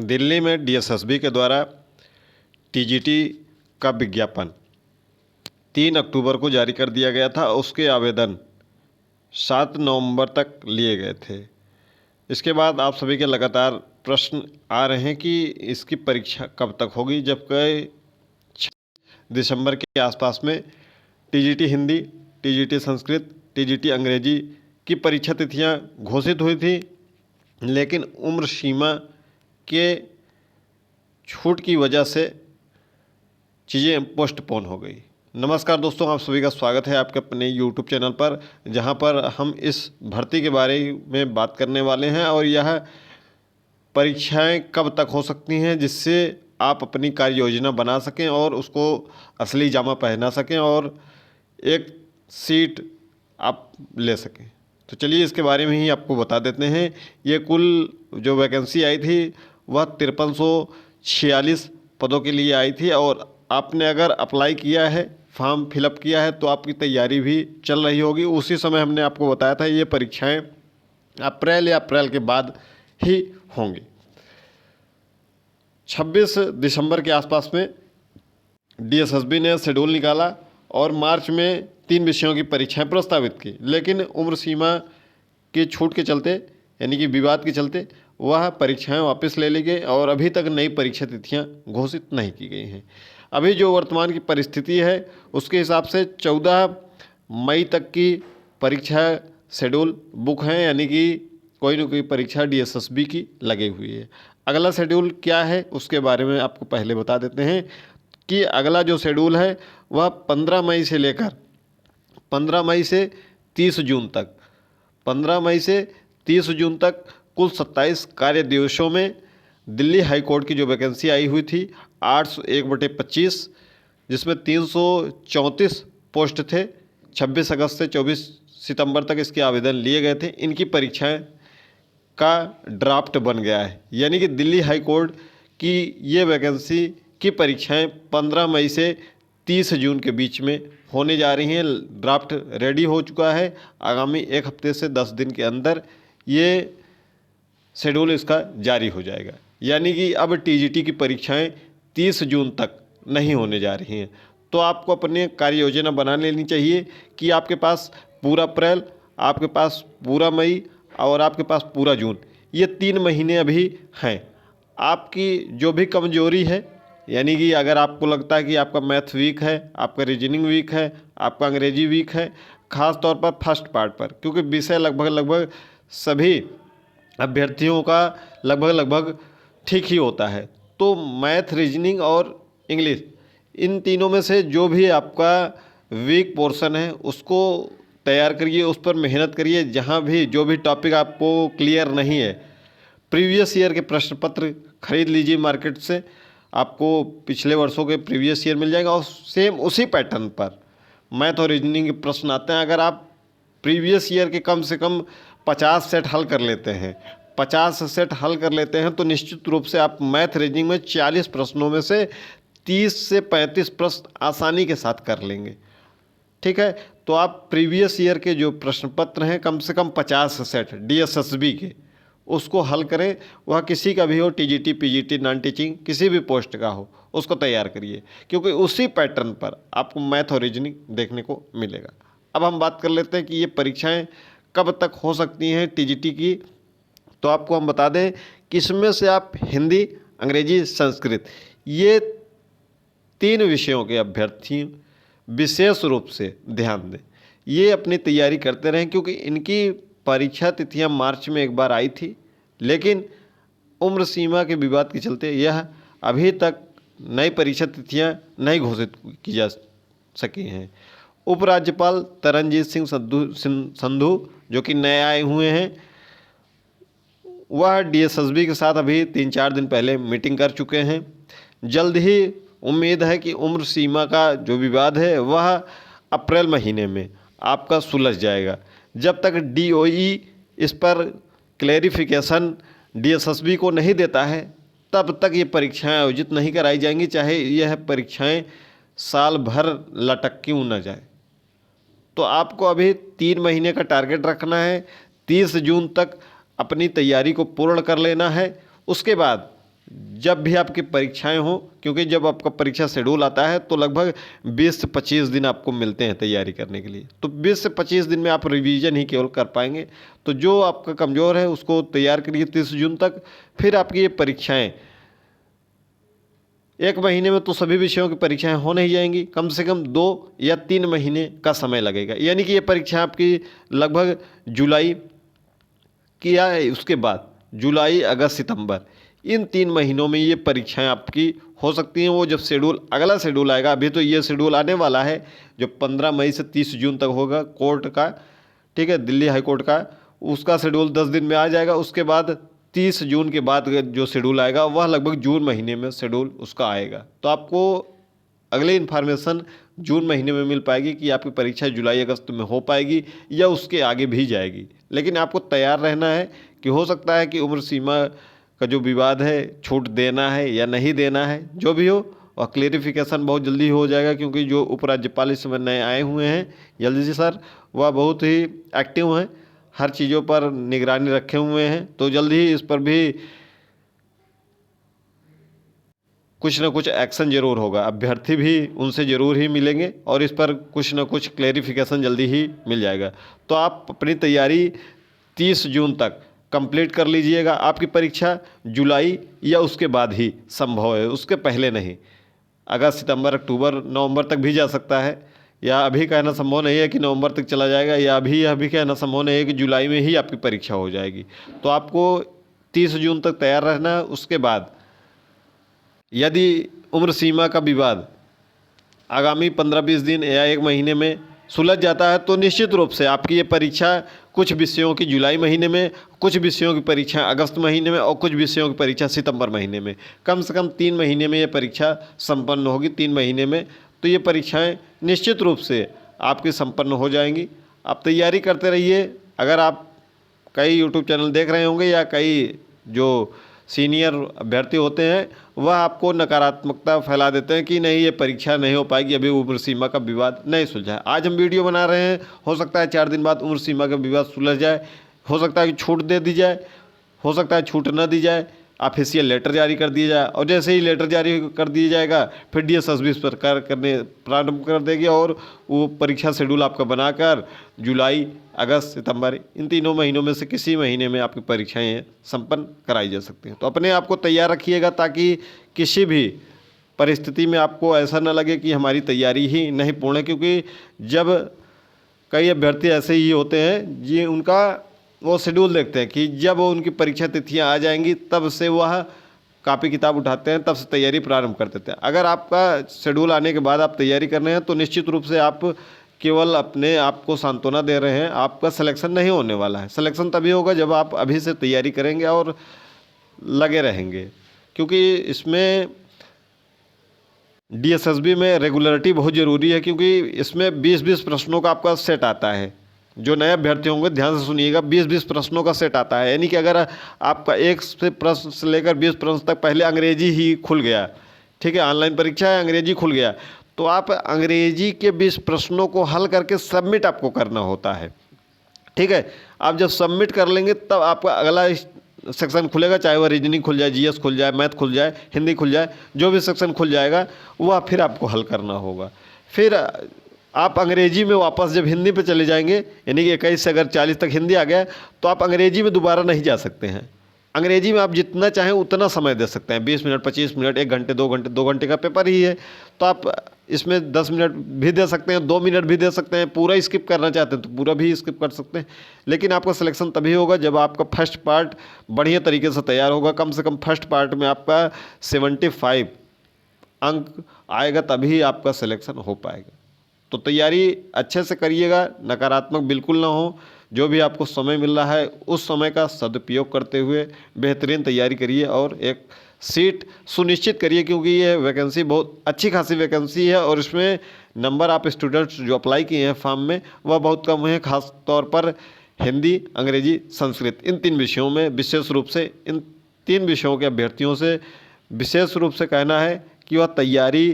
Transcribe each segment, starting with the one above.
दिल्ली में डीएसएसबी के द्वारा टीजीटी का विज्ञापन 3 अक्टूबर को जारी कर दिया गया था। उसके आवेदन 7 नवंबर तक लिए गए थे। इसके बाद आप सभी के लगातार प्रश्न आ रहे हैं कि इसकी परीक्षा कब तक होगी, जबकि 6 दिसंबर के आसपास में TGT Hindi, TGT Sanskrit, TGT अंग्रेजी की परीक्षा तिथियां घोषित हुई थी, लेकिन उम्र सीमा के छूट की वजह से चीज़ें पोस्टपोन हो गई। नमस्कार दोस्तों, आप सभी का स्वागत है आपके अपने यूट्यूब चैनल पर, जहां पर हम इस भर्ती के बारे में बात करने वाले हैं और यह परीक्षाएं कब तक हो सकती हैं, जिससे आप अपनी कार्य योजना बना सकें और उसको असली जामा पहना सकें और एक सीट आप ले सकें। तो चलिए इसके बारे में ही आपको बता देते हैं। ये कुल जो वैकेंसी आई थी वह 5346 पदों के लिए आई थी और आपने अगर अप्लाई किया है, फॉर्म फिलअप किया है, तो आपकी तैयारी भी चल रही होगी। उसी समय हमने आपको बताया था ये परीक्षाएं अप्रैल या अप्रैल के बाद ही होंगी। 26 दिसंबर के आसपास में डीएसएसबी ने शेड्यूल निकाला और मार्च में 3 विषयों की परीक्षाएं प्रस्तावित की, लेकिन उम्र सीमा के छूट के चलते, यानी कि विवाद के चलते, वह परीक्षाएं वापस ले ली गई और अभी तक नई परीक्षा तिथियां घोषित नहीं की गई हैं। अभी जो वर्तमान की परिस्थिति है उसके हिसाब से 14 मई तक की परीक्षा शेड्यूल बुक हैं, यानी कि कोई न कोई परीक्षा डीएसएसबी की लगी हुई है। अगला शेड्यूल क्या है उसके बारे में आपको पहले बता देते हैं कि अगला जो शेड्यूल है वह 15 मई से लेकर 15 मई से 30 जून तक 15 मई से 30 जून तक कुल 27 कार्य दिवसों में दिल्ली हाई कोर्ट की जो वैकेंसी आई हुई थी 801/25, जिसमें 334 पोस्ट थे। 26 अगस्त से 24 सितंबर तक इसके आवेदन लिए गए थे। इनकी परीक्षाएं का ड्राफ्ट बन गया है, यानी कि दिल्ली हाई कोर्ट की ये वैकेंसी की परीक्षाएं 15 मई से 30 जून के बीच में होने जा रही हैं। ड्राफ्ट रेडी हो चुका है। आगामी 1 हफ्ते से 10 दिन के अंदर ये शेड्यूल इसका जारी हो जाएगा, यानी कि अब टीजीटी की परीक्षाएं 30 जून तक नहीं होने जा रही हैं। तो आपको अपने कार्य योजना बना लेनी चाहिए कि आपके पास पूरा अप्रैल, आपके पास पूरा मई और आपके पास पूरा जून, ये 3 महीने अभी हैं। आपकी जो भी कमजोरी है, यानी कि अगर आपको लगता है कि आपका मैथ वीक है, आपका रीजनिंग वीक है, आपका अंग्रेजी वीक है, ख़ास तौर पर फर्स्ट पार्ट पर, क्योंकि विषय लगभग सभी अभ्यर्थियों का लगभग ठीक ही होता है। तो मैथ, रीजनिंग और इंग्लिश, इन तीनों में से जो भी आपका वीक पोर्शन है उसको तैयार करिए, उस पर मेहनत करिए। जहाँ भी जो भी टॉपिक आपको क्लियर नहीं है, प्रीवियस ईयर के प्रश्न पत्र खरीद लीजिए मार्केट से। आपको पिछले वर्षों के प्रीवियस ईयर मिल जाएगा और सेम उसी पैटर्न पर मैथ और रीजनिंग के प्रश्न आते हैं। अगर आप प्रीवियस ईयर के कम से कम 50 सेट हल कर लेते हैं, 50 सेट हल कर लेते हैं, तो निश्चित रूप से आप मैथ रीजनिंग में 40 प्रश्नों में से 30 से 35 प्रश्न आसानी के साथ कर लेंगे। ठीक है, तो आप प्रीवियस ईयर के जो प्रश्न पत्र हैं कम से कम 50 सेट डीएसएसबी के, उसको हल करें। वह किसी का भी हो, टीजीटी, पीजीटी, नॉन टीचिंग, किसी भी पोस्ट का हो, उसको तैयार करिए, क्योंकि उसी पैटर्न पर आपको मैथ और रीजनिंग देखने को मिलेगा। अब हम बात कर लेते हैं कि ये परीक्षाएं कब तक हो सकती हैं टीजीटी की। तो आपको हम बता दें कि इसमें से आप हिंदी, अंग्रेजी, संस्कृत, ये 3 विषयों के अभ्यर्थी विशेष रूप से ध्यान दें। ये अपनी तैयारी करते रहें, क्योंकि इनकी परीक्षा तिथियां मार्च में एक बार आई थी, लेकिन उम्र सीमा के विवाद के चलते यह अभी तक नई परीक्षा तिथियां नहीं घोषित की जा सकी हैं। उपराज्यपाल तरनजीत सिंह संधू जो कि नए आए हुए हैं, वह डीएसएसबी के साथ अभी 3-4 दिन पहले मीटिंग कर चुके हैं। जल्द ही उम्मीद है कि उम्र सीमा का जो विवाद है वह अप्रैल महीने में आपका सुलझ जाएगा। जब तक डीओई इस पर क्लैरिफिकेशन डीएसएसबी को नहीं देता है, तब तक ये परीक्षाएं आयोजित नहीं कराई जाएंगी, चाहे यह परीक्षाएं साल भर लटक क्यों न जाए। तो आपको अभी 3 महीने का टारगेट रखना है। 30 जून तक अपनी तैयारी को पूर्ण कर लेना है। उसके बाद जब भी आपकी परीक्षाएं हों, क्योंकि जब आपका परीक्षा शेड्यूल आता है तो लगभग 20 से 25 दिन आपको मिलते हैं तैयारी करने के लिए। तो 20 से 25 दिन में आप रिवीजन ही केवल कर पाएंगे। तो जो आपका कमज़ोर है उसको तैयार करिए 30 जून तक। फिर आपकी ये परीक्षाएँ 1 महीने में तो सभी विषयों की परीक्षाएं होने ही जाएंगी, कम से कम 2 या 3 महीने का समय लगेगा। यानी कि ये परीक्षा आपकी लगभग जुलाई की या उसके बाद जुलाई, अगस्त, सितंबर, इन 3 महीनों में ये परीक्षाएं आपकी हो सकती हैं। वो जब शेड्यूल, अगला शेड्यूल आएगा, अभी तो ये शेड्यूल आने वाला है जो 15 मई से 30 जून तक होगा कोर्ट का, ठीक है, दिल्ली हाई कोर्ट का, उसका शेड्यूल 10 दिन में आ जाएगा। उसके बाद 30 जून के बाद जो शेड्यूल आएगा वह लगभग जून महीने में शेड्यूल उसका आएगा। तो आपको अगली इन्फॉर्मेशन जून महीने में मिल पाएगी कि आपकी परीक्षा जुलाई अगस्त में हो पाएगी या उसके आगे भी जाएगी। लेकिन आपको तैयार रहना है कि हो सकता है कि उम्र सीमा का जो विवाद है छूट देना है या नहीं देना है, जो भी हो, और क्लेरिफिकेशन बहुत जल्दी हो जाएगा। क्योंकि जो उपराज्यपाल इस समय नए आए हुए हैं जल्दी से सर, वह बहुत ही एक्टिव हैं, हर चीज़ों पर निगरानी रखे हुए हैं। तो जल्दी ही इस पर भी कुछ ना कुछ एक्शन जरूर होगा। अभ्यर्थी भी उनसे ज़रूर ही मिलेंगे और इस पर कुछ ना कुछ क्लेरिफिकेशन जल्दी ही मिल जाएगा। तो आप अपनी तैयारी 30 जून तक कंप्लीट कर लीजिएगा। आपकी परीक्षा जुलाई या उसके बाद ही संभव है, उसके पहले नहीं। अगस्त, सितंबर, अक्टूबर, नवंबर तक भी जा सकता है, या अभी कहना संभव नहीं है कि नवंबर तक चला जाएगा, या अभी कहना संभव नहीं है कि जुलाई में ही आपकी परीक्षा हो जाएगी। तो आपको 30 जून तक तैयार रहना है। उसके बाद यदि उम्र सीमा का विवाद आगामी 15-20 दिन या 1 महीने में सुलझ जाता है तो निश्चित रूप से आपकी ये परीक्षा कुछ विषयों की जुलाई महीने में, कुछ विषयों की परीक्षा अगस्त महीने में और कुछ विषयों की परीक्षा सितंबर महीने में, कम से कम 3 महीने में ये परीक्षा संपन्न होगी। 3 महीने में तो ये परीक्षाएं निश्चित रूप से आपकी संपन्न हो जाएंगी। आप तैयारी करते रहिए। अगर आप कई यूट्यूब चैनल देख रहे होंगे या कई जो सीनियर अभ्यर्थी होते हैं वह आपको नकारात्मकता फैला देते हैं कि नहीं ये परीक्षा नहीं हो पाएगी, अभी उम्र सीमा का विवाद नहीं सुलझा है। आज हम वीडियो बना रहे हैं, हो सकता है 4 दिन बाद उम्र सीमा का विवाद सुलझ जाए, हो सकता है कि छूट दे दी जाए, हो सकता है छूट न दी जाए, ऑफिशियल लेटर जारी कर दिया जाए। और जैसे ही लेटर जारी कर दिया जाएगा फिर DSSB इस पर कार्य करने प्रारंभ कर देगी और वो परीक्षा शेड्यूल आपका बनाकर जुलाई, अगस्त, सितंबर, इन 3 महीनों में से किसी महीने में आपकी परीक्षाएं संपन्न कराई जा सकती हैं। तो अपने आप को तैयार रखिएगा ताकि किसी भी परिस्थिति में आपको ऐसा न लगे कि हमारी तैयारी ही नहीं पूर्ण है। क्योंकि जब कई अभ्यर्थी ऐसे ही होते हैं जी, उनका वो शेड्यूल देखते हैं कि जब उनकी परीक्षा तिथियां आ जाएंगी तब से वह कापी किताब उठाते हैं, तब से तैयारी प्रारंभ कर देते हैं। अगर आपका शेड्यूल आने के बाद आप तैयारी कर रहे हैं तो निश्चित रूप से आप केवल अपने आप को सांत्वना दे रहे हैं, आपका सिलेक्शन नहीं होने वाला है। सिलेक्शन तभी होगा जब आप अभी से तैयारी करेंगे और लगे रहेंगे। क्योंकि इसमें DSSB में रेगुलरिटी बहुत ज़रूरी है, क्योंकि इसमें 20-20 प्रश्नों का आपका सेट आता है। जो नए अभ्यर्थी होंगे ध्यान से सुनिएगा, 20-20 प्रश्नों का सेट आता है। यानी कि अगर आपका 1 से प्रश्न से लेकर 20 प्रश्न तक पहले अंग्रेजी ही खुल गया, ठीक है, ऑनलाइन परीक्षा है, अंग्रेजी खुल गया, तो आप अंग्रेजी के 20 प्रश्नों को हल करके सबमिट आपको करना होता है। ठीक है, आप जब सबमिट कर लेंगे तब आपका अगला सेक्शन खुलेगा, चाहे वह रीजनिंग खुल जाए, GS खुल जाए, मैथ खुल जाए, हिंदी खुल जाए, जो भी सेक्शन खुल जाएगा वह फिर आपको हल करना होगा। फिर आप अंग्रेजी में वापस जब हिंदी पे चले जाएंगे, यानी कि 21 से अगर 40 तक हिंदी आ गया तो आप अंग्रेजी में दोबारा नहीं जा सकते हैं। अंग्रेजी में आप जितना चाहें उतना समय दे सकते हैं, 20 मिनट, 25 मिनट, 1 घंटे, 2 घंटे, 2 घंटे का पेपर ही है। तो आप इसमें 10 मिनट भी दे सकते हैं, 2 मिनट भी दे सकते हैं, पूरा स्किप करना चाहते हैं तो पूरा भी स्किप कर सकते हैं। लेकिन आपका सिलेक्शन तभी होगा जब आपका फर्स्ट पार्ट बढ़िया तरीके से तैयार होगा। कम से कम फर्स्ट पार्ट में आपका 75 अंक आएगा, तभी आपका सिलेक्शन हो पाएगा। तो तैयारी अच्छे से करिएगा, नकारात्मक बिल्कुल ना हो। जो भी आपको समय मिल रहा है उस समय का सदुपयोग करते हुए बेहतरीन तैयारी करिए और एक सीट सुनिश्चित करिए, क्योंकि ये वैकेंसी बहुत अच्छी खासी वैकेंसी है और इसमें नंबर आप स्टूडेंट्स जो अप्लाई किए हैं फॉर्म में वह बहुत कम है। खास तौर पर हिंदी, अंग्रेजी, संस्कृत, इन 3 विषयों में विशेष रूप से, इन 3 विषयों के अभ्यर्थियों से विशेष रूप से कहना है कि वह तैयारी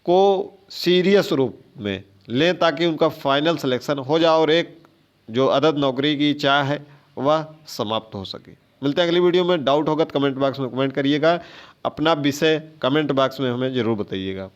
को सीरियस रूप में लें ताकि उनका फाइनल सिलेक्शन हो जाए और एक जो अदद नौकरी की चाह है वह समाप्त हो सके। मिलते हैं अगली वीडियो में। डाउट होगा तो कमेंट बॉक्स में कमेंट करिएगा, अपना विषय कमेंट बॉक्स में हमें ज़रूर बताइएगा।